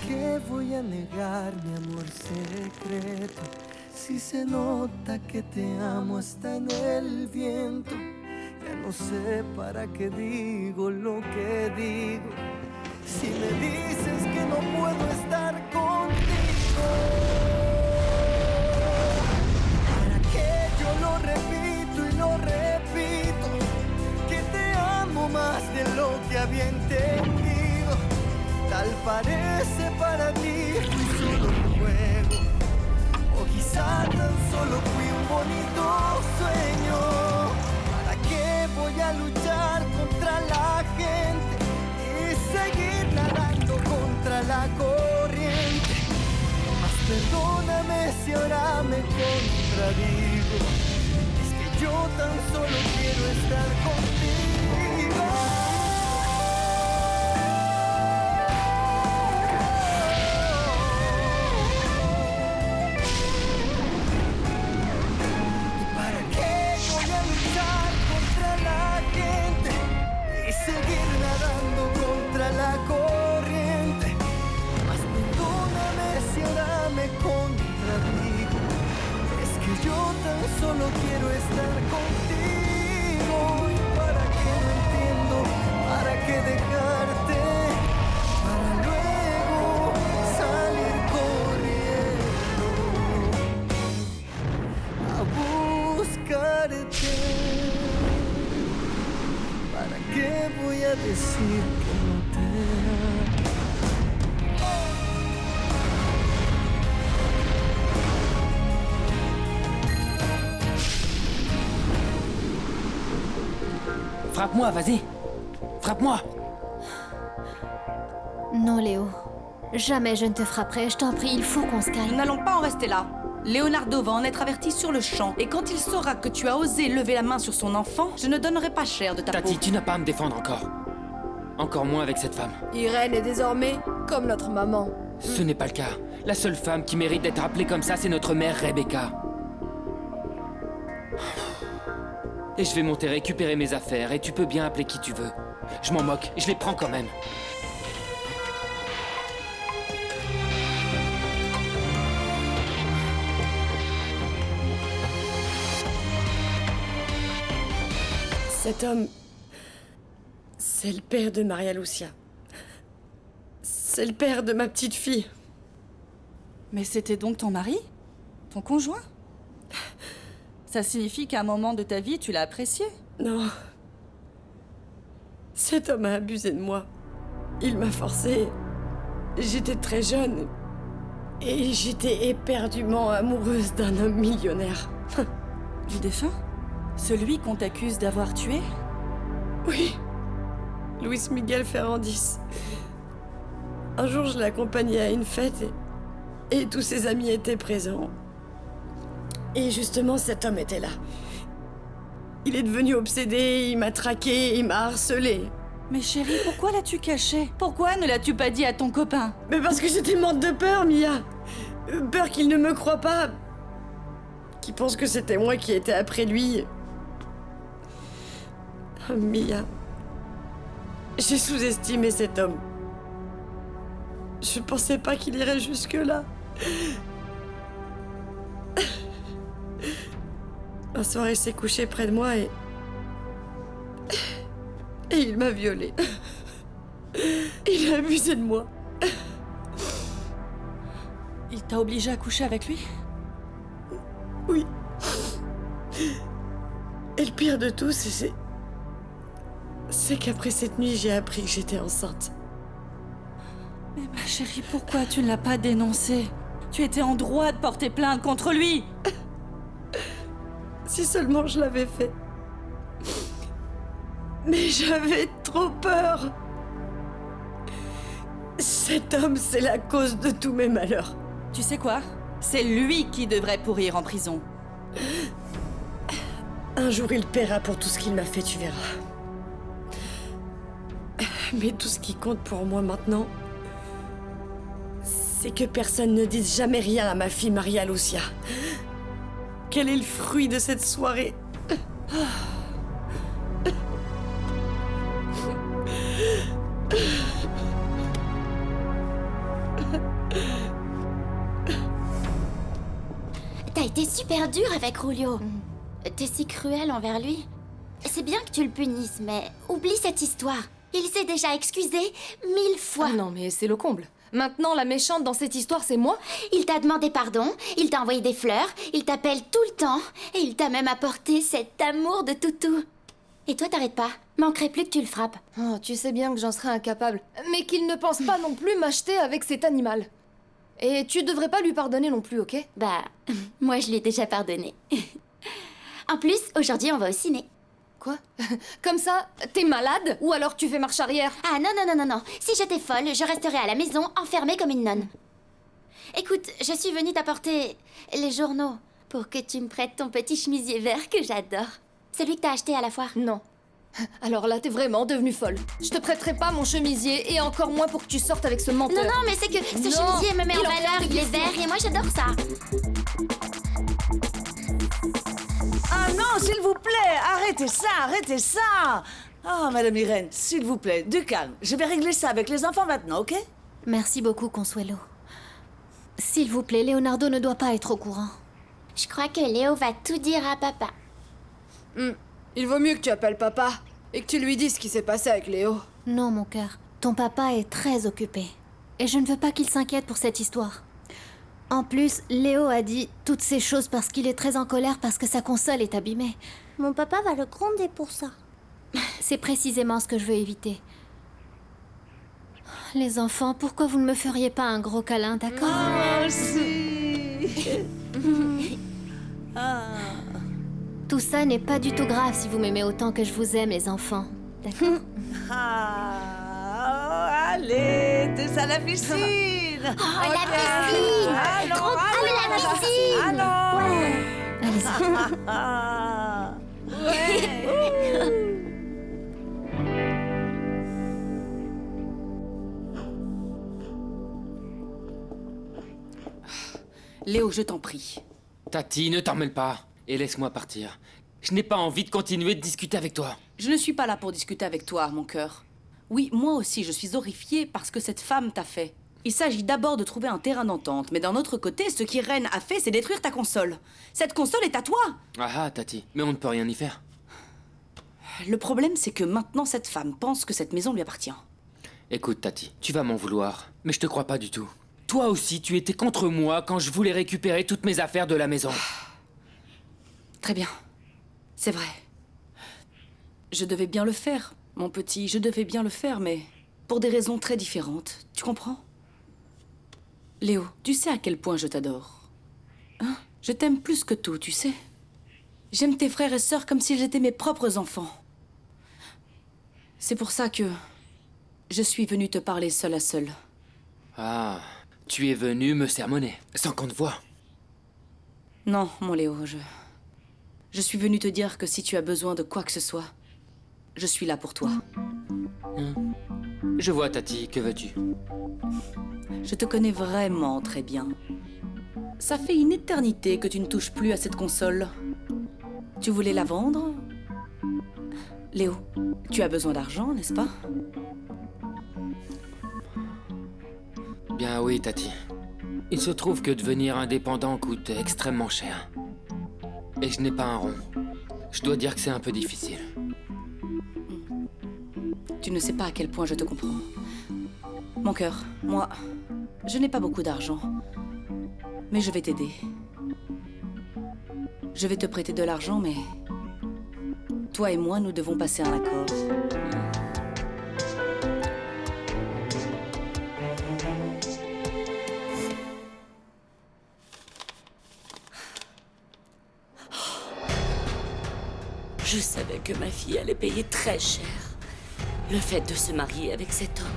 qué voy a negar mi amor secreto? Si se nota que te amo hasta en el viento. Ya no sé para qué digo lo que digo. Si me dices que no puedo estar contigo, ¿para qué yo lo repito y lo repito? Que te amo más de lo que había entendido. Tal parece para ti fui solo un juego, o quizá tan solo fui un bonito sueño. ¿Para qué voy a luchar contra la gente y seguir nadando contra la corriente? Mas perdóname si ahora me contradigo. Es que yo tan solo quiero estar contigo. Seguir nadando contra la corriente. Mas perdóname si ahora me contradigo. Es que yo tan solo quiero estar contigo. ¿Y para qué no entiendo? ¿Para qué dejarte? Para luego salir corriendo a buscarte. ¿Para qué voy a decir que no te amo? Frappe-moi, vas-y. Frappe-moi. Non, Léo. Jamais je ne te frapperai, je t'en prie, il faut qu'on se Nous calme. n'allons pas en rester là. Leonardo va en être averti sur le champ. Et quand il saura que tu as osé lever la main sur son enfant, je ne donnerai pas cher de ta Tati, peau. tu n'as pas à me défendre encore. Encore moins avec cette femme. Irène est désormais comme notre maman. Ce n'est pas le cas. La seule femme qui mérite d'être appelée comme ça, c'est notre mère Rebecca. Et je vais monter récupérer mes affaires, et tu peux bien appeler qui tu veux. Je m'en moque, je les prends quand même. Cet homme, c'est le père de Maria Lucia. C'est le père de ma petite fille. Mais c'était donc ton mari? Ton conjoint? Ça signifie qu'à un moment de ta vie, tu l'as apprécié? Non. Cet homme a abusé de moi. Il m'a forcée. J'étais très jeune. Et j'étais éperdument amoureuse d'un homme millionnaire. Du défunt? Celui qu'on t'accuse d'avoir tué? Oui. Luis Miguel Ferrandis. Un jour, je l'accompagnais à une fête et tous ses amis étaient présents. Et justement, cet homme était là. Il est devenu obsédé, il m'a traqué, il m'a harcelé. Mais chérie, pourquoi l'as-tu caché? Pourquoi ne l'as-tu pas dit à ton copain? Mais parce que j'étais morte de peur, Mia. Peur qu'il ne me croie pas. Qu'il pense que c'était moi qui étais après lui. Oh, Mia. J'ai sous-estimé cet homme. Je pensais pas qu'il irait jusque-là. Un soir, il s'est couché près de moi et il m'a violée. Il a abusé de moi. Il t'a obligé à coucher avec lui? Oui. Et le pire de tout, c'est qu'après cette nuit, j'ai appris que j'étais enceinte. Mais ma chérie, pourquoi tu ne l'as pas dénoncé? Tu étais en droit de porter plainte contre lui. Si seulement je l'avais fait. Mais j'avais trop peur. Cet homme, c'est la cause de tous mes malheurs. Tu sais quoi? C'est lui qui devrait pourrir en prison. Un jour, il paiera pour tout ce qu'il m'a fait, tu verras. Mais tout ce qui compte pour moi maintenant, c'est que personne ne dise jamais rien à ma fille Maria Lucia. Quel est le fruit de cette soirée? T'as été super dur avec Julio. T'es si cruel envers lui. C'est bien que tu le punisses, mais oublie cette histoire. Il s'est déjà excusé 1000 fois. Ah non, mais c'est le comble. Maintenant, la méchante dans cette histoire, c'est moi. Il t'a demandé pardon, il t'a envoyé des fleurs, il t'appelle tout le temps, et il t'a même apporté cet amour de toutou. Et toi, t'arrêtes pas. Manquerait plus que tu le frappes. Oh, tu sais bien que j'en serais incapable. Mais qu'il ne pense pas non plus m'acheter avec cet animal. Et tu devrais pas lui pardonner non plus, ok? Bah, moi je lui ai déjà pardonné. En plus, aujourd'hui on va au ciné. Quoi? Comme ça, t'es malade? Ou alors tu fais marche arrière? Ah non, non, non, non, non. Si j'étais folle, je resterais à la maison, enfermée comme une nonne. Écoute, je suis venue t'apporter les journaux pour que tu me prêtes ton petit chemisier vert que j'adore. Celui que t'as acheté à la foire. Non. Alors là, t'es vraiment devenue folle. Je te prêterai pas mon chemisier, et encore moins pour que tu sortes avec ce menteur. Non, non, mais c'est que ce Non, chemisier me met en il en valeur, fait il est vert, et moi j'adore ça. Ah non, s'il vous plaît, arrêtez ça, arrêtez ça. Ah, Madame Irène, s'il vous plaît, du calme. Je vais régler ça avec les enfants maintenant, ok? Merci beaucoup, Consuelo. S'il vous plaît, Leonardo ne doit pas être au courant. Je crois que Léo va tout dire à papa. Il vaut mieux que tu appelles papa et que tu lui dises ce qui s'est passé avec Léo. Non, mon cœur. Ton papa est très occupé. Et je ne veux pas qu'il s'inquiète pour cette histoire. En plus, Léo a dit toutes ces choses parce qu'il est très en colère parce que sa console est abîmée. Mon papa va le gronder pour ça. C'est précisément ce que je veux éviter. Les enfants, pourquoi vous ne me feriez pas un gros câlin, d'accord? Moi aussi. Tout ça n'est pas du tout grave si vous m'aimez autant que je vous aime, les enfants. D'accord? Allez, tous à la piscine. Oh, la piscine! Allons, Trop cool, la piscine! Allons. Allez-y. Léo, je t'en prie. Tati, ne t'en mêle pas. Et laisse-moi partir. Je n'ai pas envie de continuer de discuter avec toi. Je ne suis pas là pour discuter avec toi, mon cœur. Oui, moi aussi, je suis horrifiée par ce que cette femme t'a fait. Il s'agit d'abord de trouver un terrain d'entente, mais d'un autre côté, ce qu'Irène a fait, c'est détruire ta console. Cette console est à toi! Ah, Tati, mais on ne peut rien y faire. Le problème, c'est que maintenant, cette femme pense que cette maison lui appartient. Écoute, Tati, tu vas m'en vouloir, mais je te crois pas du tout. Toi aussi, tu étais contre moi quand je voulais récupérer toutes mes affaires de la maison. Très bien. C'est vrai. Je devais bien le faire, mon petit, je devais bien le faire, mais pour des raisons très différentes. Tu comprends? Léo, tu sais à quel point je t'adore. Hein? Je t'aime plus que tout, tu sais. J'aime tes frères et sœurs comme s'ils étaient mes propres enfants. C'est pour ça que je suis venue te parler seule à seule. Ah, tu es venu me sermonner, sans qu'on te voie. Non, mon Léo, je suis venue te dire que si tu as besoin de quoi que ce soit, je suis là pour toi. Je vois, Tati, que veux-tu? Je te connais vraiment très bien. Ça fait une éternité que tu ne touches plus à cette console. Tu voulais la vendre? Léo, tu as besoin d'argent, n'est-ce pas? Bien oui, Tati. Il se trouve que devenir indépendant coûte extrêmement cher. Et je n'ai pas un rond. Je dois dire que c'est un peu difficile. Tu ne sais pas à quel point je te comprends. Mon cœur, moi, je n'ai pas beaucoup d'argent. Mais je vais t'aider. Je vais te prêter de l'argent, mais... toi et moi, nous devons passer un accord. Je savais que ma fille allait payer très cher le fait de se marier avec cet homme.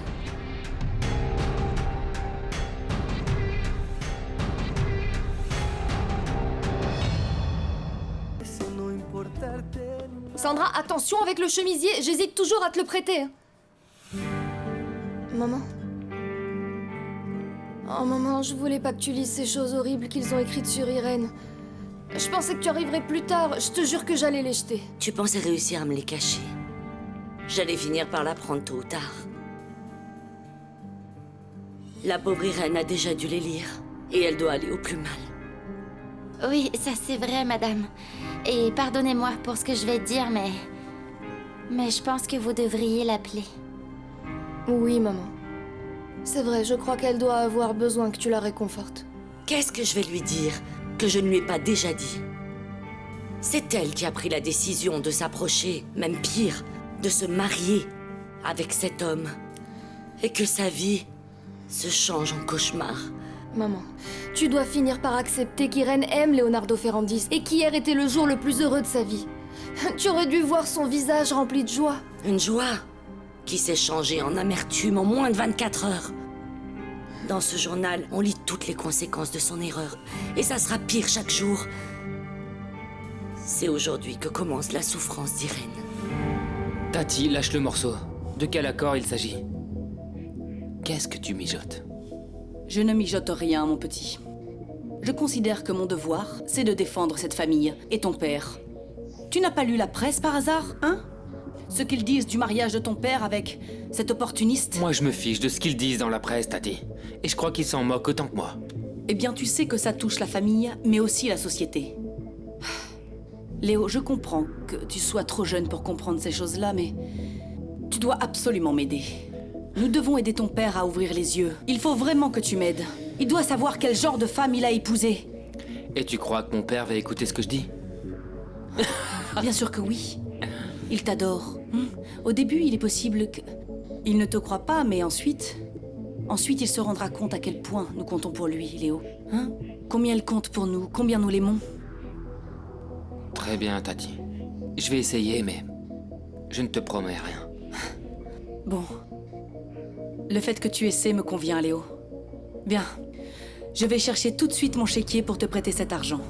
Sandra, attention avec le chemisier, j'hésite toujours à te le prêter. Maman. Oh maman, je voulais pas que tu lises ces choses horribles qu'ils ont écrites sur Irène. Je pensais que tu arriverais plus tard, je te jure que j'allais les jeter. Tu pensais réussir à me les cacher. J'allais finir par l'apprendre tôt ou tard. La pauvre Irène a déjà dû les lire. Et elle doit aller au plus mal. Oui, ça c'est vrai, madame. Et pardonnez-moi pour ce que je vais dire, mais je pense que vous devriez l'appeler. Oui, maman. C'est vrai, je crois qu'elle doit avoir besoin que tu la réconfortes. Qu'est-ce que je vais lui dire que je ne lui ai pas déjà dit? C'est elle qui a pris la décision de s'approcher, même pire, de se marier avec cet homme. Et que sa vie se change en cauchemar. Maman, tu dois finir par accepter qu'Irène aime Leonardo Ferrandis et qu'hier était le jour le plus heureux de sa vie. Tu aurais dû voir son visage rempli de joie. Une joie qui s'est changée en amertume en moins de 24 heures. Dans ce journal, on lit toutes les conséquences de son erreur. Et ça sera pire chaque jour. C'est aujourd'hui que commence la souffrance d'Irène. Tati, lâche le morceau. De quel accord il s'agit? Qu'est-ce que tu mijotes? Je ne mijote rien, mon petit. Je considère que mon devoir, c'est de défendre cette famille et ton père. Tu n'as pas lu la presse par hasard, hein? Ce qu'ils disent du mariage de ton père avec cet opportuniste? Moi, je me fiche de ce qu'ils disent dans la presse, Tati. Et je crois qu'ils s'en moquent autant que moi. Eh bien, tu sais que ça touche la famille, mais aussi la société. Léo, je comprends que tu sois trop jeune pour comprendre ces choses-là, mais tu dois absolument m'aider. Nous devons aider ton père à ouvrir les yeux. Il faut vraiment que tu m'aides. Il doit savoir quel genre de femme il a épousé. Et tu crois que mon père va écouter ce que je dis? Bien sûr que oui. Il t'adore. Au début, il est possible que... Il ne te croit pas, mais ensuite... Ensuite, il se rendra compte à quel point nous comptons pour lui, Léo. Hein? Combien il compte pour nous, combien nous l'aimons. Très bien, Tati. Je vais essayer, mais je ne te promets rien. Bon. Le fait que tu essaies me convient, Léo. Bien. Je vais chercher tout de suite mon chéquier pour te prêter cet argent.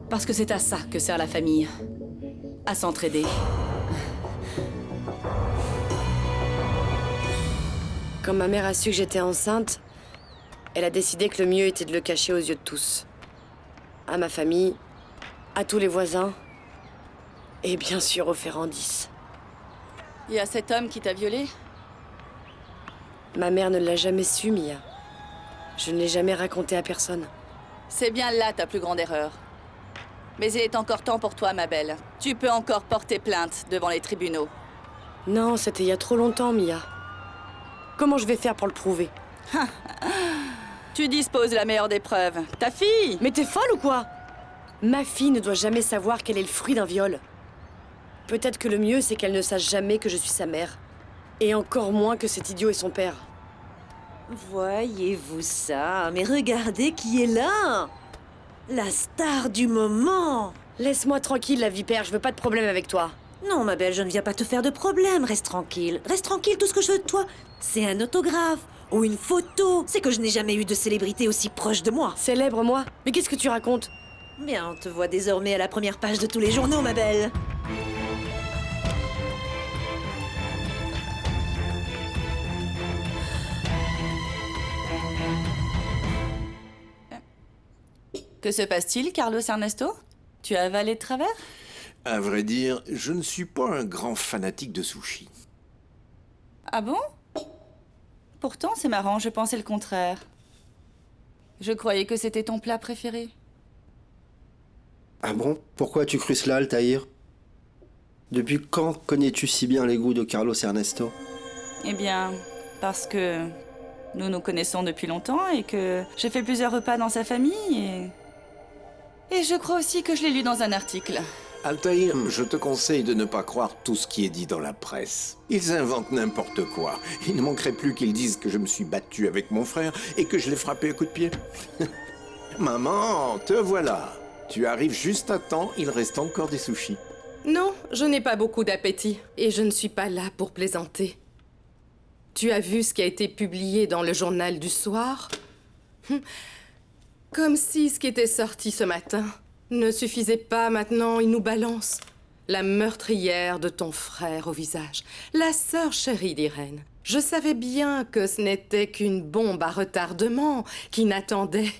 Parce que c'est à ça que sert la famille. À s'entraider. Quand ma mère a su que j'étais enceinte, elle a décidé que le mieux était de le cacher aux yeux de tous. À ma famille, à tous les voisins, et bien sûr aux Ferrandis. Il y a cet homme qui t'a violée? Ma mère ne l'a jamais su, Mia. Je ne l'ai jamais raconté à personne. C'est bien là ta plus grande erreur. Mais il est encore temps pour toi, ma belle. Tu peux encore porter plainte devant les tribunaux. Non, c'était il y a trop longtemps, Mia. Comment je vais faire pour le prouver? Tu disposes de la meilleure des preuves. Ta fille! Mais t'es folle ou quoi? Ma fille ne doit jamais savoir qu'elle est le fruit d'un viol. Peut-être que le mieux, c'est qu'elle ne sache jamais que je suis sa mère. Et encore moins que cet idiot est son père. Voyez-vous ça? Mais regardez qui est là! La star du moment! Laisse-moi tranquille, la vipère, je veux pas de problème avec toi. Non, ma belle, je ne viens pas te faire de problème, reste tranquille. Reste tranquille, tout ce que je veux de toi, c'est un autographe ou une photo. C'est que je n'ai jamais eu de célébrité aussi proche de moi. Célèbre, moi? Mais qu'est-ce que tu racontes? Bien, on te voit désormais à la première page de tous les journaux, ma belle. Que se passe-t-il, Carlos Ernesto? Tu as avalé de travers? À vrai dire, je ne suis pas un grand fanatique de sushi. Ah bon? Pourtant, c'est marrant, je pensais le contraire. Je croyais que c'était ton plat préféré. Ah bon? Pourquoi as-tu cru cela, Altaïr? Depuis quand connais-tu si bien les goûts de Carlos Ernesto? Eh bien, parce que nous nous connaissons depuis longtemps et que j'ai fait plusieurs repas dans sa famille et je crois aussi que je l'ai lu dans un article. Altaïr, je te conseille de ne pas croire tout ce qui est dit dans la presse. Ils inventent n'importe quoi. Il ne manquerait plus qu'ils disent que je me suis battu avec mon frère et que je l'ai frappé à coups de pied. Maman, te voilà. Tu arrives juste à temps, il reste encore des sushis. Non, je n'ai pas beaucoup d'appétit et je ne suis pas là pour plaisanter. Tu as vu ce qui a été publié dans le journal du soir? Comme si ce qui était sorti ce matin ne suffisait pas maintenant, il nous balance la meurtrière de ton frère au visage, la sœur chérie d'Irène. Je savais bien que ce n'était qu'une bombe à retardement qui n'attendait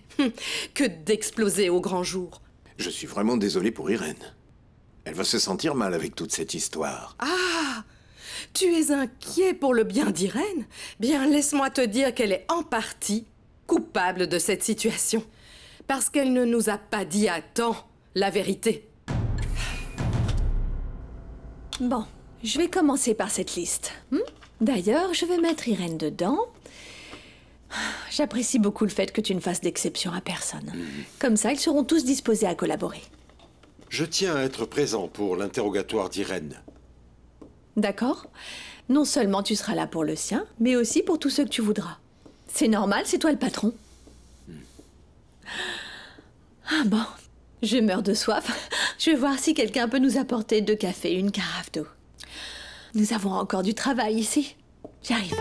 que d'exploser au grand jour. Je suis vraiment désolé pour Irène. Elle va se sentir mal avec toute cette histoire. Ah! Tu es inquiet pour le bien d'Irène? Bien, laisse-moi te dire qu'elle est en partie coupable de cette situation. Parce qu'elle ne nous a pas dit à temps la vérité. Bon, je vais commencer par cette liste. D'ailleurs, je vais mettre Irène dedans. J'apprécie beaucoup le fait que tu ne fasses d'exception à personne. Comme ça, ils seront tous disposés à collaborer. Je tiens à être présent pour l'interrogatoire d'Irène. D'accord? Non seulement tu seras là pour le sien, mais aussi pour tous ceux que tu voudras. C'est normal, c'est toi le patron. Ah bon, je meurs de soif. Je vais voir si quelqu'un peut nous apporter 2 cafés et une carafe d'eau. Nous avons encore du travail ici. J'arrive.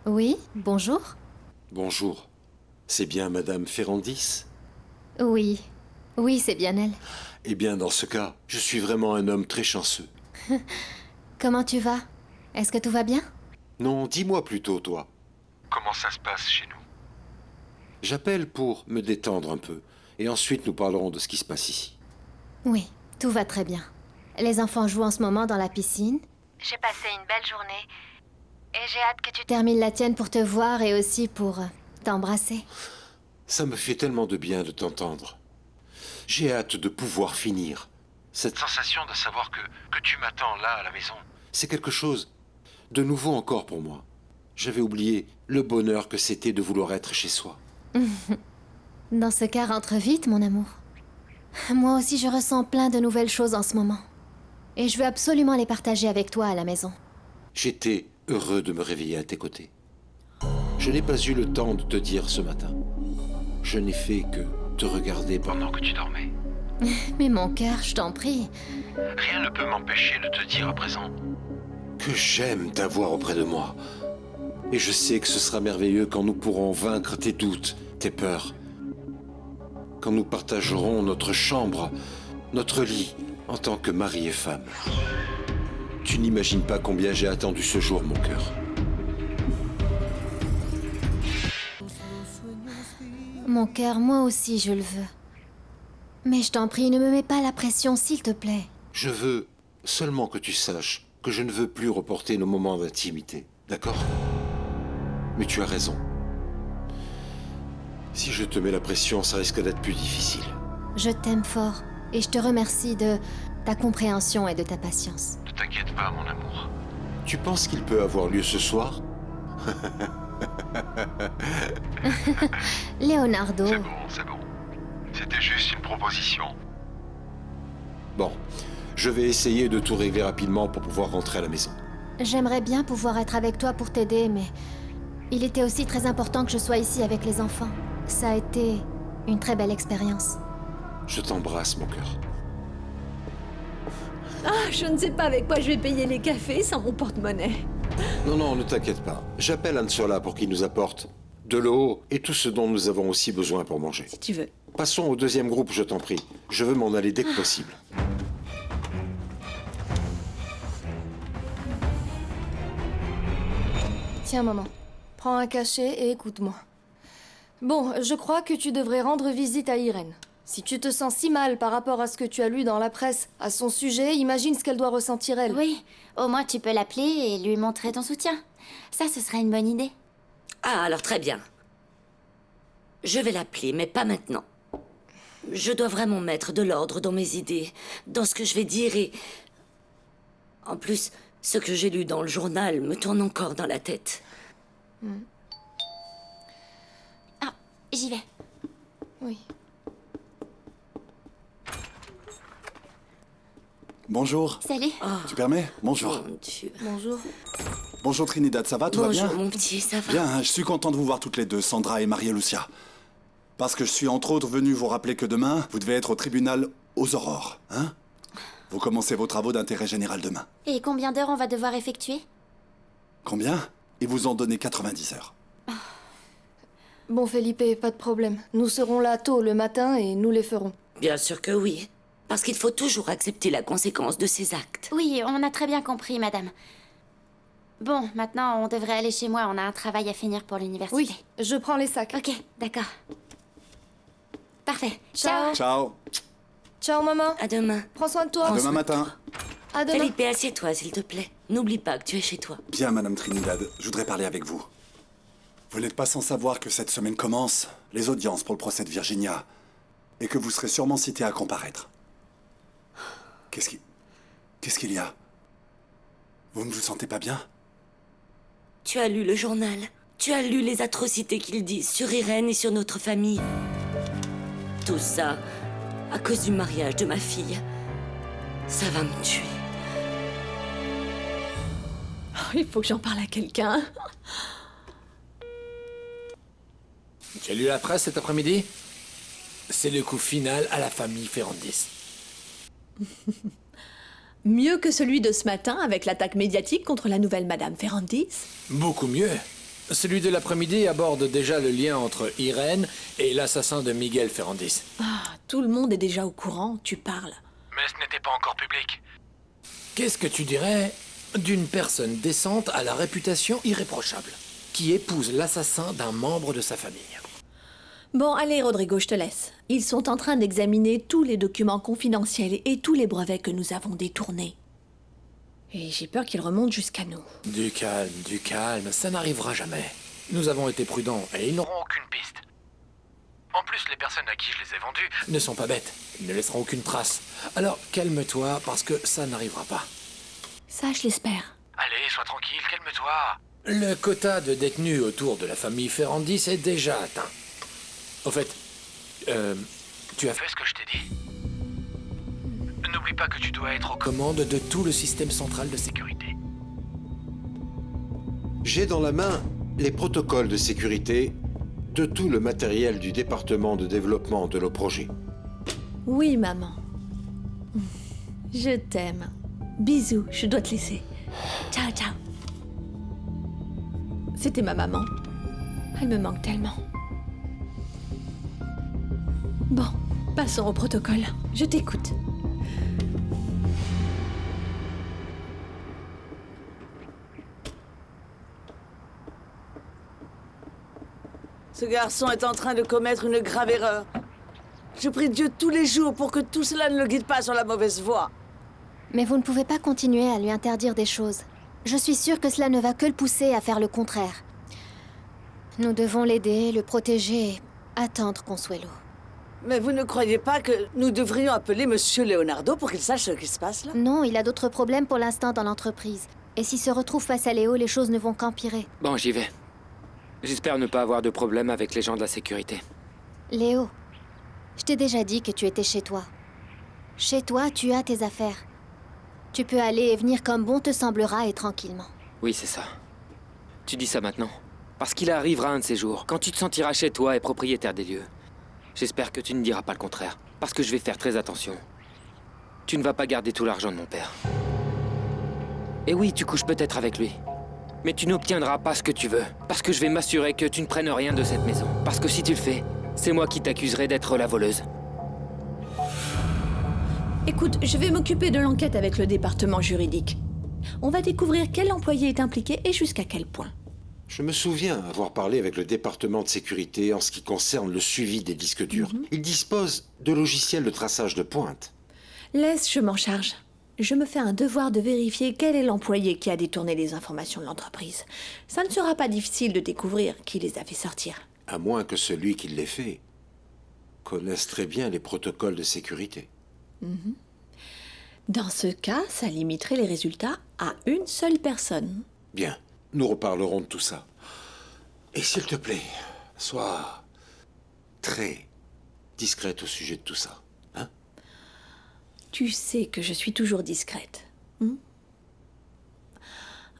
Oui, bonjour. Bonjour. C'est bien Madame Ferrandis? Oui, oui, c'est bien elle. Eh bien, dans ce cas, je suis vraiment un homme très chanceux. Comment tu vas? Est-ce que tout va bien? Non, dis-moi plutôt, toi. Comment ça se passe chez nous? J'appelle pour me détendre un peu, et ensuite nous parlerons de ce qui se passe ici. Oui, tout va très bien. Les enfants jouent en ce moment dans la piscine. J'ai passé une belle journée et j'ai hâte que tu Termine la tienne pour te voir et aussi pour t'embrasser. Ça me fait tellement de bien de t'entendre. J'ai hâte de pouvoir finir. Cette sensation de savoir que tu m'attends là à la maison, c'est quelque chose de nouveau encore pour moi. J'avais oublié le bonheur que c'était de vouloir être chez soi. Dans ce cas, rentre vite, mon amour. Moi aussi, je ressens plein de nouvelles choses en ce moment. Et je veux absolument les partager avec toi à la maison. J'étais heureux de me réveiller à tes côtés. Je n'ai pas eu le temps de te dire ce matin. Je n'ai fait que te regarder pendant que tu dormais. Mais mon cœur, je t'en prie. Rien ne peut m'empêcher de te dire à présent que j'aime t'avoir auprès de moi. Et je sais que ce sera merveilleux quand nous pourrons vaincre tes doutes, tes peurs. Quand nous partagerons notre chambre, notre lit, en tant que mari et femme. Tu n'imagines pas combien j'ai attendu ce jour, mon cœur. Mon cœur, moi aussi, je le veux. Mais je t'en prie, ne me mets pas la pression, s'il te plaît. Je veux seulement que tu saches que je ne veux plus reporter nos moments d'intimité, d'accord? Mais tu as raison. Si je te mets la pression, ça risque d'être plus difficile. Je t'aime fort et je te remercie de ta compréhension et de ta patience. Ne t'inquiète pas, mon amour. Tu penses qu'il peut avoir lieu ce soir? Leonardo. C'est bon. C'était juste une proposition. Bon, je vais essayer de tout régler rapidement pour pouvoir rentrer à la maison. J'aimerais bien pouvoir être avec toi pour t'aider, mais il était aussi très important que je sois ici avec les enfants. Ça a été une très belle expérience. Je t'embrasse, mon cœur. Ah, je ne sais pas avec quoi je vais payer les cafés sans mon porte-monnaie. Non, ne t'inquiète pas. J'appelle Anne-Sola pour qu'il nous apporte de l'eau et tout ce dont nous avons aussi besoin pour manger. Si tu veux. Passons au deuxième groupe, je t'en prie. Je veux m'en aller dès que possible. Tiens, maman. Prends un cachet et écoute-moi. Bon, je crois que tu devrais rendre visite à Irène. Si tu te sens si mal par rapport à ce que tu as lu dans la presse à son sujet, imagine ce qu'elle doit ressentir, elle. Oui, au moins tu peux l'appeler et lui montrer ton soutien. Ça, ce serait une bonne idée. Ah, alors très bien. Je vais l'appeler, mais pas maintenant. Je dois vraiment mettre de l'ordre dans mes idées, dans ce que je vais dire et... En plus, ce que j'ai lu dans le journal me tourne encore dans la tête. Ah, j'y vais. Oui. Bonjour. Salut. Tu permets? Bonjour. Mon Dieu. Bonjour. Bonjour Trinidad, ça va? Tout va bien? Bonjour mon petit, ça va? Bien, je suis content de vous voir toutes les deux, Sandra et Maria-Lucia. Parce que je suis entre autres venu vous rappeler que demain, vous devez être au tribunal aux Aurores, hein? Vous commencez vos travaux d'intérêt général demain. Et combien d'heures on va devoir effectuer? Combien? Ils vous ont donné 90 heures. Bon, Felipe, pas de problème. Nous serons là tôt le matin et nous les ferons. Bien sûr que oui. Parce qu'il faut toujours accepter la conséquence de ses actes. Oui, on a très bien compris, madame. Bon, maintenant, on devrait aller chez moi. On a un travail à finir pour l'université. Oui, je prends les sacs. Ok, d'accord. Parfait. Ciao. Ciao. Ciao, maman. À demain. Prends soin de toi. À demain matin. À demain. Felipe, assieds-toi, s'il te plaît. N'oublie pas que tu es chez toi. Bien, Madame Trinidad, je voudrais parler avec vous. Vous n'êtes pas sans savoir que cette semaine commencent les audiences pour le procès de Virginia et que vous serez sûrement cité à comparaître. Qu'est-ce qu'il y a? Vous ne vous sentez pas bien? Tu as lu le journal. Tu as lu les atrocités qu'ils disent sur Irène et sur notre famille. Tout ça à cause du mariage de ma fille. Ça va me tuer. Oh, il faut que j'en parle à quelqu'un. Tu as lu la presse cet après-midi? C'est le coup final à la famille Ferrandis. Mieux que celui de ce matin avec l'attaque médiatique contre la nouvelle Madame Ferrandis? Beaucoup mieux. Celui de l'après-midi aborde déjà le lien entre Irène et l'assassin de Miguel Ferrandis. Ah, tout le monde est déjà au courant, tu parles. Mais ce n'était pas encore public. Qu'est-ce que tu dirais d'une personne décente à la réputation irréprochable, qui épouse l'assassin d'un membre de sa famille? Bon, allez, Rodrigo, je te laisse. Ils sont en train d'examiner tous les documents confidentiels et tous les brevets que nous avons détournés. Et j'ai peur qu'ils remontent jusqu'à nous. Du calme, ça n'arrivera jamais. Nous avons été prudents et ils n'auront aucune piste. En plus, les personnes à qui je les ai vendus ne sont pas bêtes. Ils ne laisseront aucune trace. Alors, calme-toi, parce que ça n'arrivera pas. Ça, je l'espère. Allez, sois tranquille, calme-toi. Le quota de détenus autour de la famille Ferrandis est déjà atteint. Au fait, tu as fait ce que je t'ai dit? N'oublie pas que tu dois être aux commandes de tout le système central de sécurité. J'ai dans la main les protocoles de sécurité de tout le matériel du département de développement de nos projets. Oui, maman. Je t'aime. Bisous, je dois te laisser. Ciao, ciao. C'était ma maman. Elle me manque tellement. Bon, passons au protocole. Je t'écoute. Ce garçon est en train de commettre une grave erreur. Je prie Dieu tous les jours pour que tout cela ne le guide pas sur la mauvaise voie. Mais vous ne pouvez pas continuer à lui interdire des choses. Je suis sûre que cela ne va que le pousser à faire le contraire. Nous devons l'aider, le protéger et attendre Consuelo. Mais vous ne croyez pas que nous devrions appeler Monsieur Leonardo pour qu'il sache ce qui se passe là? Non, il a d'autres problèmes pour l'instant dans l'entreprise. Et s'il se retrouve face à Léo, les choses ne vont qu'empirer. Bon, j'y vais. J'espère ne pas avoir de problème avec les gens de la sécurité. Léo, je t'ai déjà dit que tu étais chez toi. Chez toi, tu as tes affaires. Tu peux aller et venir comme bon te semblera et tranquillement. Oui, c'est ça. Tu dis ça maintenant. Parce qu'il arrivera un de ces jours, quand tu te sentiras chez toi et propriétaire des lieux. J'espère que tu ne diras pas le contraire, parce que je vais faire très attention. Tu ne vas pas garder tout l'argent de mon père. Et oui, tu couches peut-être avec lui. Mais tu n'obtiendras pas ce que tu veux, parce que je vais m'assurer que tu ne prennes rien de cette maison. Parce que si tu le fais, c'est moi qui t'accuserai d'être la voleuse. Écoute, je vais m'occuper de l'enquête avec le département juridique. On va découvrir quel employé est impliqué et jusqu'à quel point. Je me souviens avoir parlé avec le département de sécurité en ce qui concerne le suivi des disques durs. Ils disposent de logiciels de traçage de pointe. Laisse, je m'en charge. Je me fais un devoir de vérifier quel est l'employé qui a détourné les informations de l'entreprise. Ça ne sera pas difficile de découvrir qui les a fait sortir. À moins que celui qui les fait connaisse très bien les protocoles de sécurité. Dans ce cas, ça limiterait les résultats à une seule personne. Bien, nous reparlerons de tout ça. Et s'il te plaît, sois très discrète au sujet de tout ça. Hein? Tu sais que je suis toujours discrète.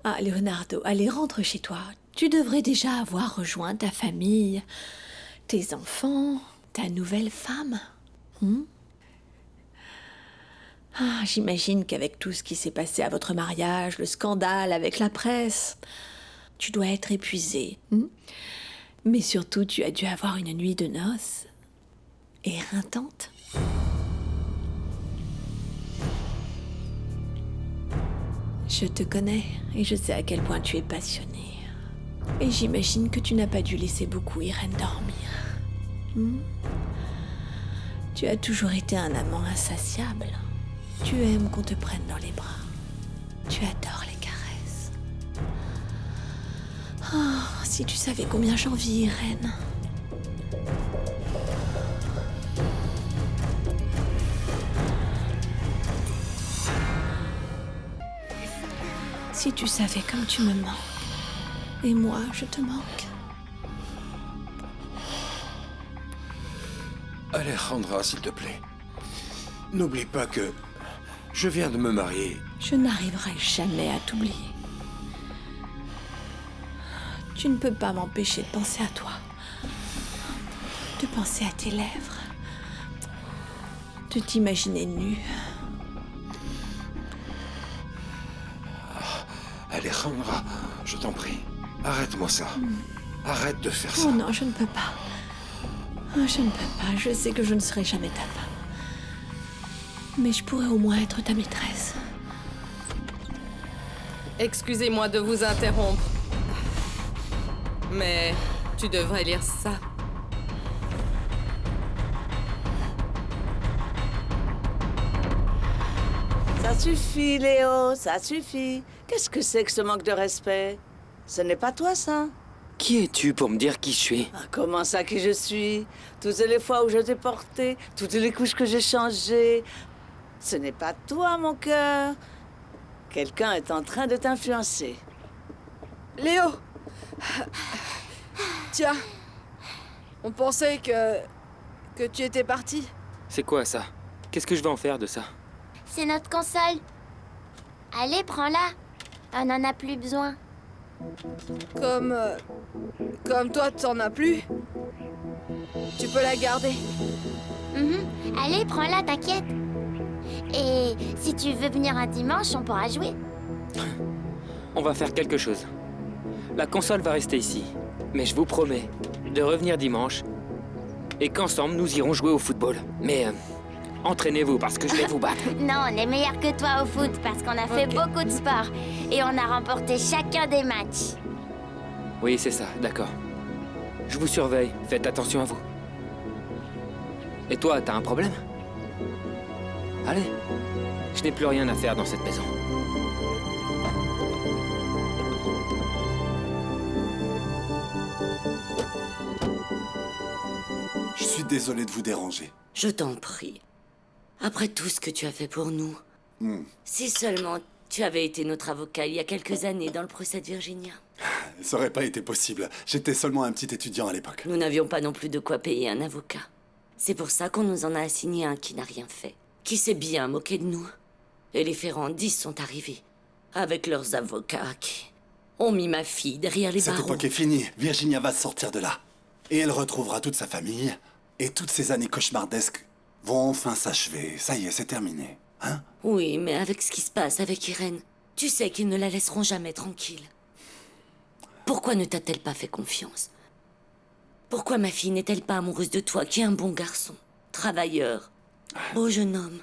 Ah, Leonardo, allez, rentre chez toi. Tu devrais déjà avoir rejoint ta famille, tes enfants, ta nouvelle femme. Ah, j'imagine qu'avec tout ce qui s'est passé à votre mariage, le scandale avec la presse, tu dois être épuisée. Mais surtout, tu as dû avoir une nuit de noces éreintante. Je te connais et je sais à quel point tu es passionné. Et j'imagine que tu n'as pas dû laisser beaucoup Irène dormir. Tu as toujours été un amant insatiable. Tu aimes qu'on te prenne dans les bras. Tu adores les caresses. Oh, si tu savais combien j'envie Irène. Si tu savais comme tu me manques. Et moi, je te manque. Alejandra, s'il te plaît. N'oublie pas que je viens de me marier. Je n'arriverai jamais à t'oublier. Tu ne peux pas m'empêcher de penser à toi. De penser à tes lèvres. De t'imaginer nue. Alejandra, je t'en prie, arrête-moi ça. Arrête de faire ça. Oh non, je ne peux pas. Je ne peux pas. Je sais que je ne serai jamais ta femme. Mais je pourrais au moins être ta maîtresse. Excusez-moi de vous interrompre. Mais tu devrais lire ça. Ça suffit, Léo, ça suffit. Qu'est-ce que c'est que ce manque de respect? Ce n'est pas toi, ça? Qui es-tu pour me dire qui je suis? Ah, comment ça, qui je suis? Toutes les fois où je t'ai porté, toutes les couches que j'ai changées. Ce n'est pas toi, mon cœur. Quelqu'un est en train de t'influencer. Léo! Tiens, on pensait que tu étais parti. C'est quoi ça? Qu'est-ce que je vais en faire de ça? C'est notre console. Allez, prends-la. On n'en a plus besoin. Comme toi, t'en as plus. Tu peux la garder. Allez, prends-la, t'inquiète. Et si tu veux venir un dimanche, on pourra jouer. On va faire quelque chose. La console va rester ici. Mais je vous promets de revenir dimanche et qu'ensemble nous irons jouer au football. Mais entraînez-vous parce que je vais vous battre. Non, on est meilleur que toi au foot parce qu'on a fait beaucoup de sport et on a remporté chacun des matchs. Oui, c'est ça, d'accord. Je vous surveille, faites attention à vous. Et toi, t'as un problème? Allez, je n'ai plus rien à faire dans cette maison. Je suis désolé de vous déranger. Je t'en prie. Après tout ce que tu as fait pour nous, si seulement tu avais été notre avocat il y a quelques années dans le procès de Virginia. Ça aurait pas été possible. J'étais seulement un petit étudiant à l'époque. Nous n'avions pas non plus de quoi payer un avocat. C'est pour ça qu'on nous en a assigné un qui n'a rien fait, qui s'est bien moqué de nous. Et les Ferrandis sont arrivés, avec leurs avocats qui ont mis ma fille derrière les barreaux. Cette époque est finie. Virginia va sortir de là. Et elle retrouvera toute sa famille. Et toutes ces années cauchemardesques vont enfin s'achever. Ça y est, c'est terminé. Hein? Oui, mais avec ce qui se passe avec Irène, tu sais qu'ils ne la laisseront jamais tranquille. Pourquoi ne t'a-t-elle pas fait confiance? Pourquoi ma fille n'est-elle pas amoureuse de toi, qui est un bon garçon, travailleur, beau jeune homme?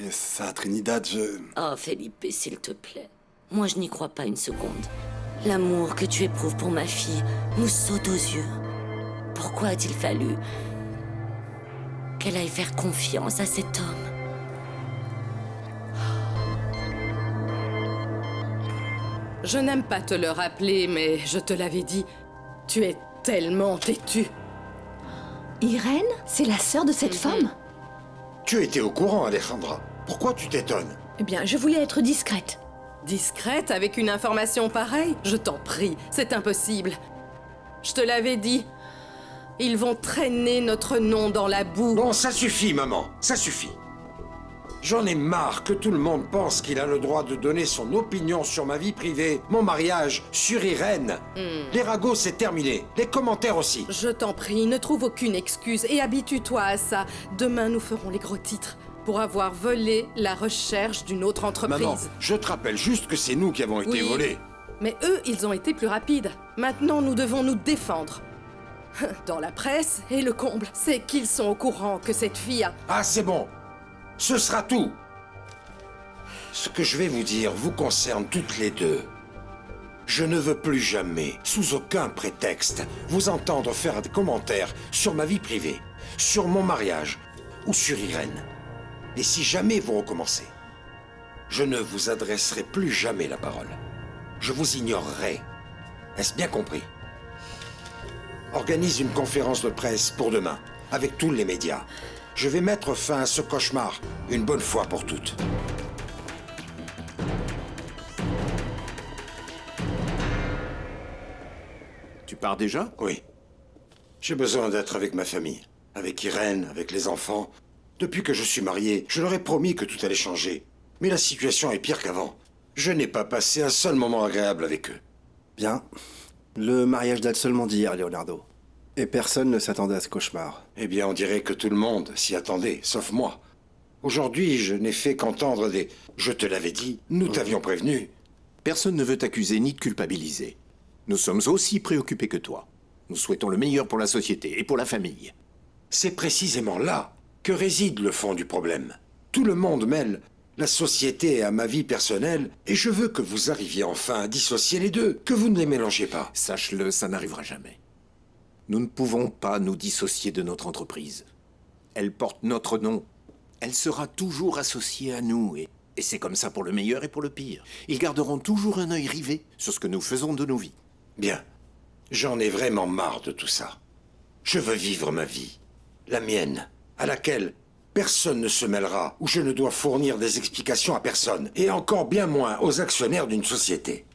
Et ça, Trinidad, je... Oh, Felipe, s'il te plaît. Moi, je n'y crois pas une seconde. L'amour que tu éprouves pour ma fille nous saute aux yeux. Pourquoi a-t-il fallu qu'elle aille faire confiance à cet homme? Je n'aime pas te le rappeler, mais je te l'avais dit, tu es tellement têtue. Irène? C'est la sœur de cette femme? Tu étais au courant, Alejandra. Pourquoi tu t'étonnes? Eh bien, je voulais être discrète. Discrète avec une information pareille? Je t'en prie, c'est impossible. Je te l'avais dit. Ils vont traîner notre nom dans la boue. Bon, ça suffit, maman. Ça suffit. J'en ai marre que tout le monde pense qu'il a le droit de donner son opinion sur ma vie privée, mon mariage, sur Irène. Les ragots, c'est terminé. Les commentaires aussi. Je t'en prie, ne trouve aucune excuse et habitue-toi à ça. Demain, nous ferons les gros titres pour avoir volé la recherche d'une autre entreprise. Maman, je te rappelle juste que c'est nous qui avons été volés. Mais eux, ils ont été plus rapides. Maintenant, nous devons nous défendre. Dans la presse, et le comble, c'est qu'ils sont au courant que cette fille a... Ah, c'est bon. Ce sera tout. Ce que je vais vous dire vous concerne toutes les deux. Je ne veux plus jamais, sous aucun prétexte, vous entendre faire des commentaires sur ma vie privée, sur mon mariage ou sur Irène. Et si jamais vous recommencez, je ne vous adresserai plus jamais la parole. Je vous ignorerai. Est-ce bien compris? Organise une conférence de presse pour demain, avec tous les médias. Je vais mettre fin à ce cauchemar, une bonne fois pour toutes. Tu pars déjà? Oui. J'ai besoin d'être avec ma famille, avec Irène, avec les enfants. Depuis que je suis marié, je leur ai promis que tout allait changer. Mais la situation est pire qu'avant. Je n'ai pas passé un seul moment agréable avec eux. Bien. Le mariage date seulement d'hier, Leonardo. Et personne ne s'attendait à ce cauchemar. Eh bien, on dirait que tout le monde s'y attendait, sauf moi. Aujourd'hui, je n'ai fait qu'entendre des « je te l'avais dit, nous t'avions prévenu ». Personne ne veut t'accuser ni te culpabiliser. Nous sommes aussi préoccupés que toi. Nous souhaitons le meilleur pour la société et pour la famille. C'est précisément là que réside le fond du problème. Tout le monde mêle la société à ma vie personnelle, et je veux que vous arriviez enfin à dissocier les deux, que vous ne les mélangez pas. Sache-le, ça n'arrivera jamais. Nous ne pouvons pas nous dissocier de notre entreprise. Elle porte notre nom. Elle sera toujours associée à nous, et c'est comme ça pour le meilleur et pour le pire. Ils garderont toujours un œil rivé sur ce que nous faisons de nos vies. Bien. J'en ai vraiment marre de tout ça. Je veux vivre ma vie, la mienne, à laquelle personne ne se mêlera, où je ne dois fournir des explications à personne, et encore bien moins aux actionnaires d'une société.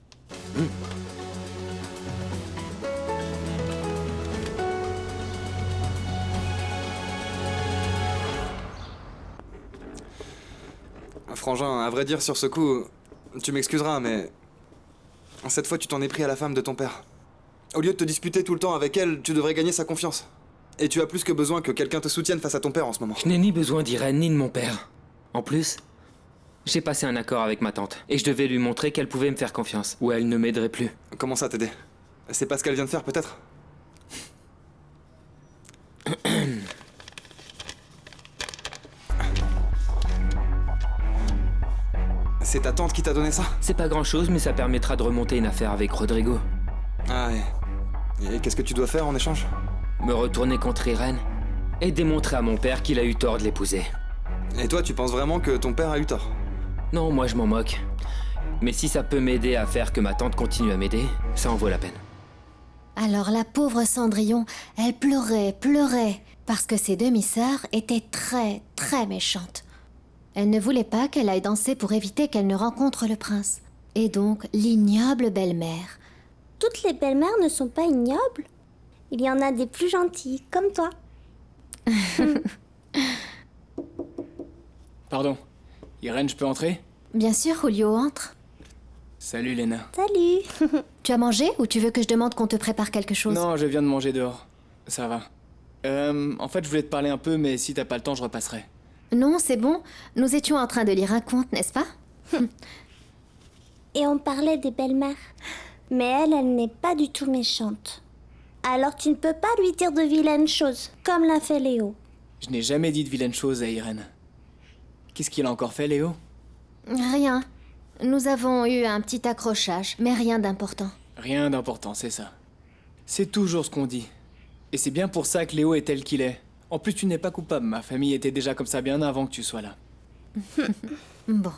Frangin, à vrai dire, sur ce coup, tu m'excuseras, mais cette fois, tu t'en es pris à la femme de ton père. Au lieu de te disputer tout le temps avec elle, tu devrais gagner sa confiance. Et tu as plus que besoin que quelqu'un te soutienne face à ton père en ce moment. Je n'ai ni besoin d'Irène ni de mon père. En plus, j'ai passé un accord avec ma tante, et je devais lui montrer qu'elle pouvait me faire confiance, ou elle ne m'aiderait plus. Comment ça t'aider? C'est pas ce qu'elle vient de faire, peut-être? C'est ta tante qui t'a donné ça? C'est pas grand-chose, mais ça permettra de remonter une affaire avec Rodrigo. Ah ouais. Et qu'est-ce que tu dois faire en échange? Me retourner contre Irène et démontrer à mon père qu'il a eu tort de l'épouser. Et toi, tu penses vraiment que ton père a eu tort? Non, moi je m'en moque. Mais si ça peut m'aider à faire que ma tante continue à m'aider, ça en vaut la peine. Alors la pauvre Cendrillon, elle pleurait, parce que ses demi-sœurs étaient très, très méchantes. Elle ne voulait pas qu'elle aille danser pour éviter qu'elle ne rencontre le prince. Et donc, l'ignoble belle-mère. Toutes les belles-mères ne sont pas ignobles. Il y en a des plus gentilles, comme toi. Pardon. Irène, je peux entrer? Bien sûr, Julio, entre. Salut, Léna. Salut. Tu as mangé ou tu veux que je demande qu'on te prépare quelque chose? Non, je viens de manger dehors. Ça va. En fait, je voulais te parler un peu, mais si t'as pas le temps, je repasserai. Non, c'est bon. Nous étions en train de lire un conte, n'est-ce pas? Et on parlait des belles-mères. Mais elle n'est pas du tout méchante. Alors tu ne peux pas lui dire de vilaines choses, comme l'a fait Léo. Je n'ai jamais dit de vilaines choses à Irène. Qu'est-ce qu'il a encore fait, Léo? Rien. Nous avons eu un petit accrochage, mais rien d'important. Rien d'important, c'est ça. C'est toujours ce qu'on dit. Et c'est bien pour ça que Léo est tel qu'il est. En plus, tu n'es pas coupable. Ma famille était déjà comme ça bien avant que tu sois là. Bon.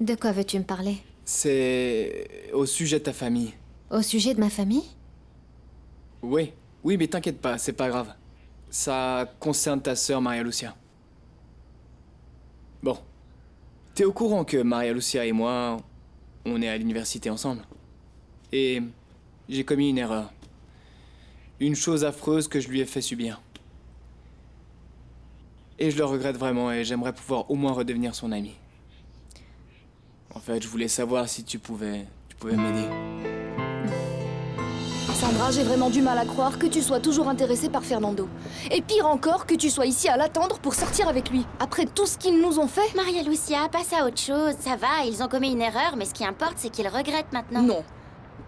De quoi veux-tu me parler? C'est au sujet de ta famille. Au sujet de ma famille? Oui, mais t'inquiète pas, c'est pas grave. Ça concerne ta sœur Maria Lucia. Bon. T'es au courant que Maria Lucia et moi, on est à l'université ensemble. Et j'ai commis une erreur. Une chose affreuse que je lui ai fait subir. Et je le regrette vraiment et j'aimerais pouvoir au moins redevenir son ami. En fait, je voulais savoir si tu pouvais m'aider. Sandra, j'ai vraiment du mal à croire que tu sois toujours intéressée par Fernando. Et pire encore, que tu sois ici à l'attendre pour sortir avec lui. Après tout ce qu'ils nous ont fait. Maria Lucia, passe à autre chose. Ça va, ils ont commis une erreur, mais ce qui importe, c'est qu'ils regrettent maintenant. Non.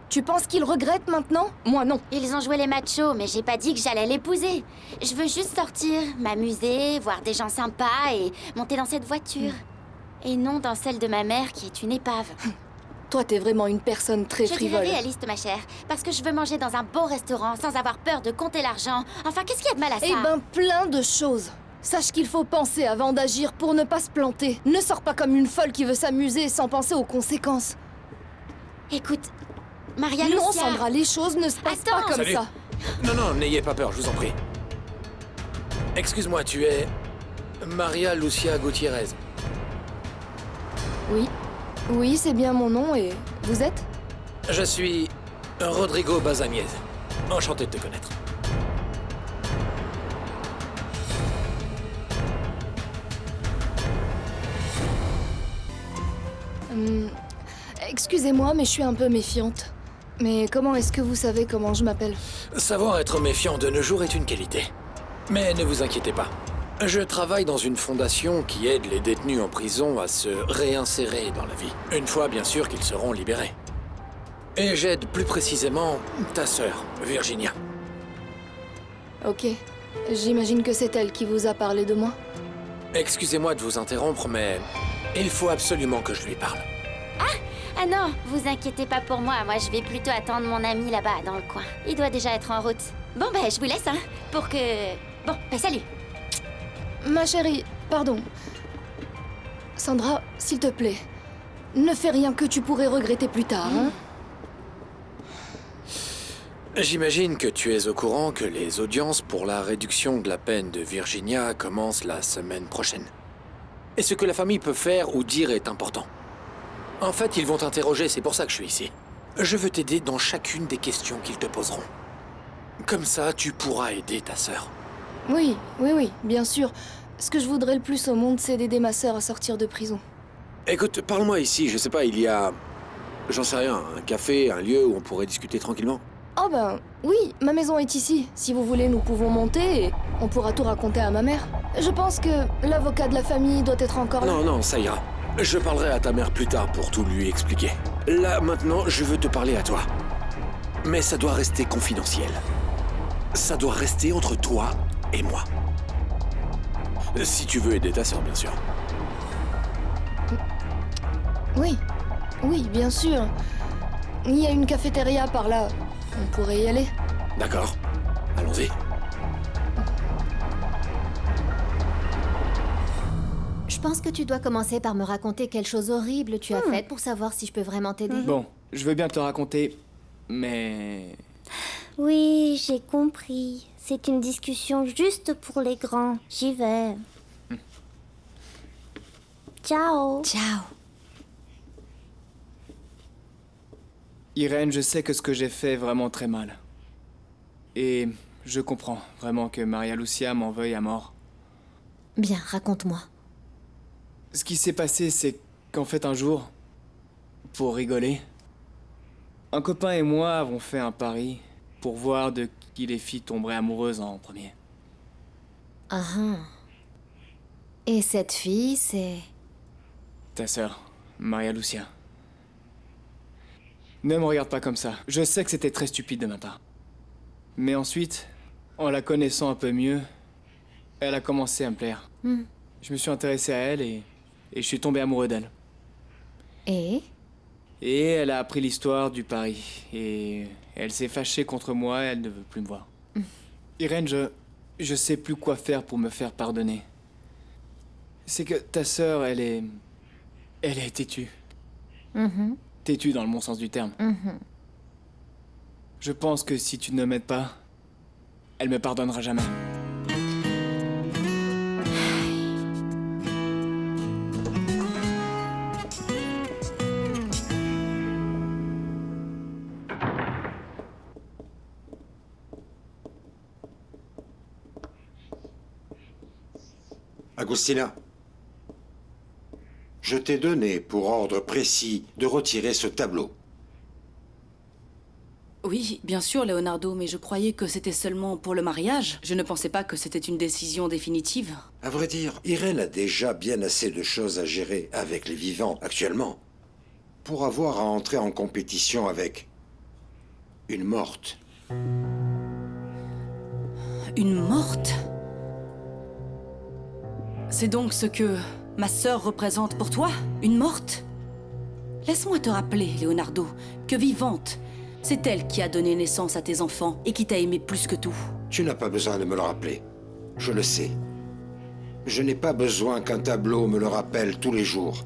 Tu penses qu'ils regrettent maintenant? Moi, non. Ils ont joué les machos, mais j'ai pas dit que j'allais l'épouser. Je veux juste sortir, m'amuser, voir des gens sympas et monter dans cette voiture. Et non dans celle de ma mère qui est une épave. Toi, t'es vraiment une personne très Je frivole. dirais réaliste, ma chère. Parce que je veux manger dans un bon restaurant sans avoir peur de compter l'argent. Enfin, qu'est-ce qu'il y a de mal à ça? Eh ben, plein de choses. Sache qu'il faut penser avant d'agir pour ne pas se planter. Ne sors pas comme une folle qui veut s'amuser sans penser aux conséquences. Écoute, Maria Non, Lucia... Sandra, les choses ne se passent pas comme Salut. ça. Non, non, n'ayez pas peur, je vous en prie. Excuse-moi, tu es... Maria Lucia Gutiérrez. Oui. Oui, c'est bien mon nom et... Vous êtes? Je suis Rodrigo Bazañez. Enchanté de te connaître. Excusez-moi, mais je suis un peu méfiante. Mais comment est-ce que vous savez comment je m'appelle? Savoir être méfiant de nos jours est une qualité. Mais ne vous inquiétez pas. Je travaille dans une fondation qui aide les détenus en prison à se réinsérer dans la vie. Une fois, bien sûr, qu'ils seront libérés. Et j'aide plus précisément ta sœur, Virginia. Ok. J'imagine que c'est elle qui vous a parlé de moi. Excusez-moi de vous interrompre, mais il faut absolument que je lui parle. Ah non, vous inquiétez pas pour moi. Moi, je vais plutôt attendre mon ami là-bas, dans le coin. Il doit déjà être en route. Bon, ben, je vous laisse, hein, pour que... Bon, ben, salut. Ma chérie, pardon. Sandra, s'il te plaît, ne fais rien que tu pourrais regretter plus tard, hein? J'imagine que tu es au courant que les audiences pour la réduction de la peine de Virginia commencent la semaine prochaine. Et ce que la famille peut faire ou dire est important. En fait, ils vont t'interroger, c'est pour ça que je suis ici. Je veux t'aider dans chacune des questions qu'ils te poseront. Comme ça, tu pourras aider ta sœur. Oui, bien sûr. Ce que je voudrais le plus au monde, c'est d'aider ma sœur à sortir de prison. Écoute, parle-moi ici, je sais pas, il y a... J'en sais rien, un café, un lieu où on pourrait discuter tranquillement. Oh ben, oui, ma maison est ici. Si vous voulez, nous pouvons monter et on pourra tout raconter à ma mère. Je pense que l'avocat de la famille doit être encore là. Non, non, ça ira. Je parlerai à ta mère plus tard pour tout lui expliquer. Là, maintenant, je veux te parler à toi. Mais ça doit rester confidentiel. Ça doit rester entre toi et moi. Si tu veux aider ta sœur, bien sûr. Oui, bien sûr. Il y a une cafétéria par là. On pourrait y aller. D'accord. Allons-y. Je pense que tu dois commencer par me raconter quelle chose horrible tu as faite pour savoir si je peux vraiment t'aider. Bon, je veux bien te raconter, mais... Oui, j'ai compris. C'est une discussion juste pour les grands. J'y vais. Ciao. Ciao. Irène, je sais que ce que j'ai fait est vraiment très mal. Et je comprends vraiment que Maria Lucia m'en veuille à mort. Bien, raconte-moi. Ce qui s'est passé, c'est qu'en fait un jour, pour rigoler, un copain et moi avons fait un pari pour voir de qui les filles tomberaient amoureuses en premier. Ah ah. Et cette fille, c'est... Ta sœur, Maria Lucia. Ne me regarde pas comme ça. Je sais que c'était très stupide de ma part. Mais ensuite, en la connaissant un peu mieux, elle a commencé à me plaire. Je me suis intéressé à elle et je suis tombé amoureux d'elle. Et elle a appris l'histoire du pari. Et elle s'est fâchée contre moi et elle ne veut plus me voir. Irène, je sais plus quoi faire pour me faire pardonner. C'est que ta sœur, elle est têtue. Têtue dans le bon sens du terme. Je pense que si tu ne m'aides pas, elle me pardonnera jamais. Agustina, je t'ai donné pour ordre précis de retirer ce tableau. Oui, bien sûr, Leonardo, mais je croyais que c'était seulement pour le mariage. Je ne pensais pas que c'était une décision définitive. À vrai dire, Irène a déjà bien assez de choses à gérer avec les vivants actuellement pour avoir à entrer en compétition avec une morte. Une morte? C'est donc ce que Ma sœur représente pour toi une morte? Laisse-moi te rappeler, Leonardo, que vivante, c'est elle qui a donné naissance à tes enfants et qui t'a aimé plus que tout. Tu n'as pas besoin de me le rappeler. Je le sais. Je n'ai pas besoin qu'un tableau me le rappelle tous les jours.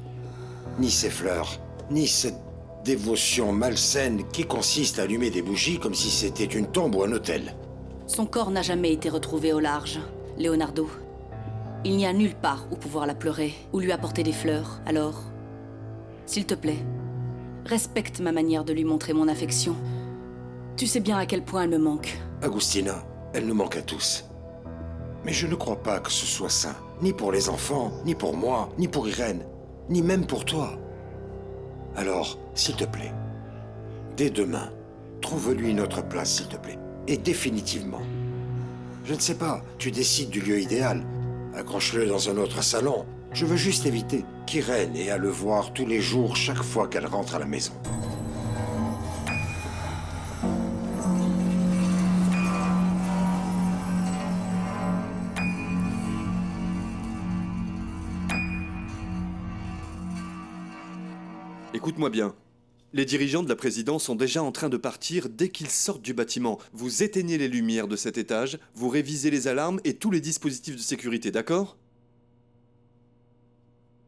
Ni ces fleurs, ni cette dévotion malsaine qui consiste à allumer des bougies comme si c'était une tombe ou un autel. Son corps n'a jamais été retrouvé au large, Leonardo. Il n'y a nulle part où pouvoir la pleurer ou lui apporter des fleurs. Alors, s'il te plaît, respecte ma manière de lui montrer mon affection. Tu sais bien à quel point elle me manque. Agustina, elle nous manque à tous. Mais je ne crois pas que ce soit sain. Ni pour les enfants, ni pour moi, ni pour Irène, ni même pour toi. Alors, s'il te plaît, dès demain, trouve-lui une autre place, s'il te plaît. Et définitivement. Je ne sais pas, tu décides du lieu idéal. Accroche-le dans un autre salon. Je veux juste éviter qu'Irène ait à le voir tous les jours chaque fois qu'elle rentre à la maison. Écoute-moi bien. Les dirigeants de la présidence sont déjà en train de partir dès qu'ils sortent du bâtiment. Vous éteignez les lumières de cet étage, vous révisez les alarmes et tous les dispositifs de sécurité, d'accord?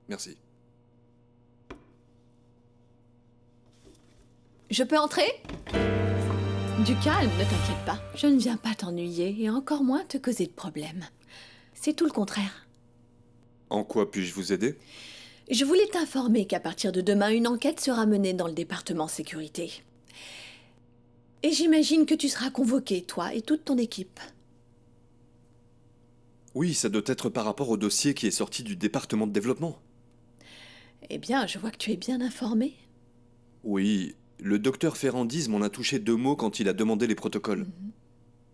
Merci. Je peux entrer? Du calme, ne t'inquiète pas. Je ne viens pas t'ennuyer et encore moins te causer de problèmes. C'est tout le contraire. En quoi puis-je vous aider? Je voulais t'informer qu'à partir de demain, une enquête sera menée dans le département sécurité. Et j'imagine que tu seras convoqué, toi et toute ton équipe. Oui, ça doit être par rapport au dossier qui est sorti du département de développement. Eh bien, je vois que tu es bien informé. Oui, le docteur Ferrandis m'en a touché 2 mots quand il a demandé les protocoles.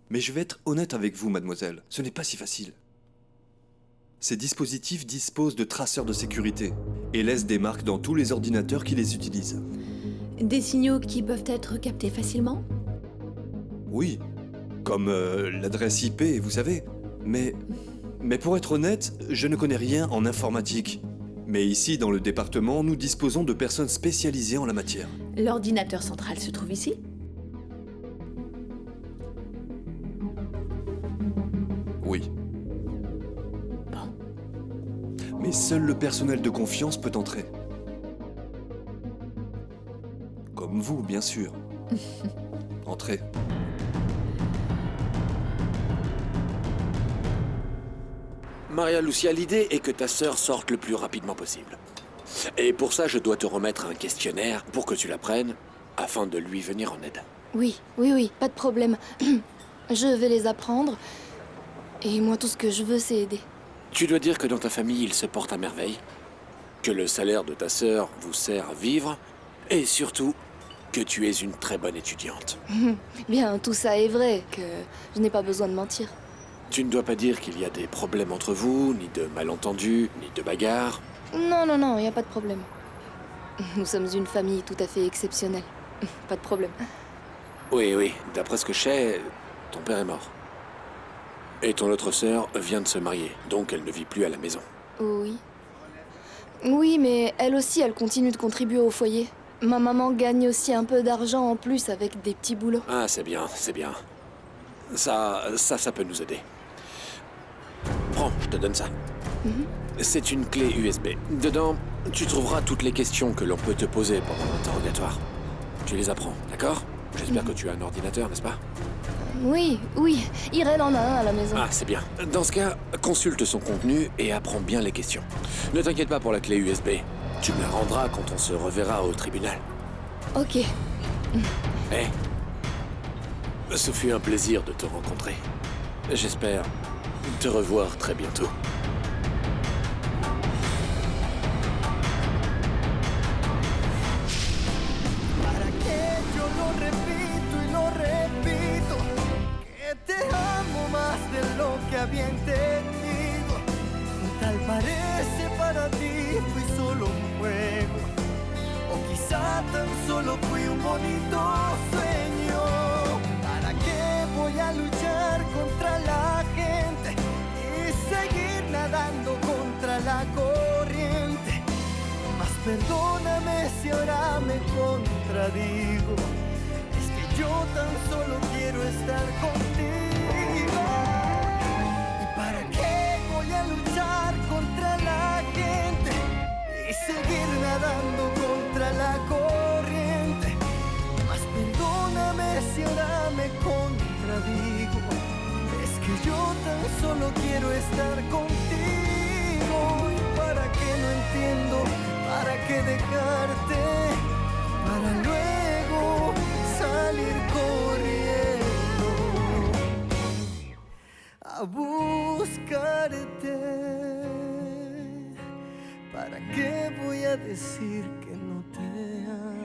Mais je vais être honnête avec vous, mademoiselle, ce n'est pas si facile. Ces dispositifs disposent de traceurs de sécurité et laissent des marques dans tous les ordinateurs qui les utilisent. Des signaux qui peuvent être captés facilement? Oui, comme l'adresse IP, vous savez. Mais pour être honnête, je ne connais rien en informatique. Mais ici, dans le département, nous disposons de personnes spécialisées en la matière. L'ordinateur central se trouve ici? Oui. Mais seul le personnel de confiance peut entrer. Comme vous, bien sûr. Entrez. Maria Lucia, l'idée est que ta sœur sorte le plus rapidement possible. Et pour ça, je dois te remettre un questionnaire pour que tu l'apprennes, afin de lui venir en aide. Oui, pas de problème. Je vais les apprendre. Et moi, tout ce que je veux, c'est aider. Tu dois dire que dans ta famille, ils se portent à merveille, que le salaire de ta sœur vous sert à vivre, et surtout, que tu es une très bonne étudiante. Bien, tout ça est vrai, que je n'ai pas besoin de mentir. Tu ne dois pas dire qu'il y a des problèmes entre vous, ni de malentendus, ni de bagarres. Non, il n'y a pas de problème. Nous sommes une famille tout à fait exceptionnelle. Pas de problème. Oui, d'après ce que je sais, ton père est mort. Et ton autre sœur vient de se marier, donc elle ne vit plus à la maison. Oui. Oui, mais elle aussi, elle continue de contribuer au foyer. Ma maman gagne aussi un peu d'argent en plus avec des petits boulots. Ah, c'est bien. Ça peut nous aider. Prends, je te donne ça. C'est une clé USB. Dedans, tu trouveras toutes les questions que l'on peut te poser pendant l'interrogatoire. Tu les apprends, d'accord? J'espère que tu as un ordinateur, n'est-ce pas? Oui, Irène en a un à la maison. Ah, c'est bien. Dans ce cas, consulte son contenu et apprends bien les questions. Ne t'inquiète pas pour la clé USB. Tu me la rendras quand on se reverra au tribunal. Ok. Ce fut un plaisir de te rencontrer. J'espère te revoir très bientôt. Había entendido, tal parece para ti fui solo un juego, o quizá tan solo fui un bonito sueño. ¿Para qué voy a luchar contra la gente y seguir nadando contra la corriente? perdóname si ahora me contradigo. Es que yo tan solo quiero estar contigo. ¿Y para qué voy a luchar contra la gente y seguir nadando contra la corriente? Mas perdóname si ahora me contradigo. Es que yo tan solo quiero estar contigo. ¿Y para qué no entiendo? ¿Para qué dejarte? Para luego salir corriendo a buscarte. ¿Para qué voy a decir que no te amo?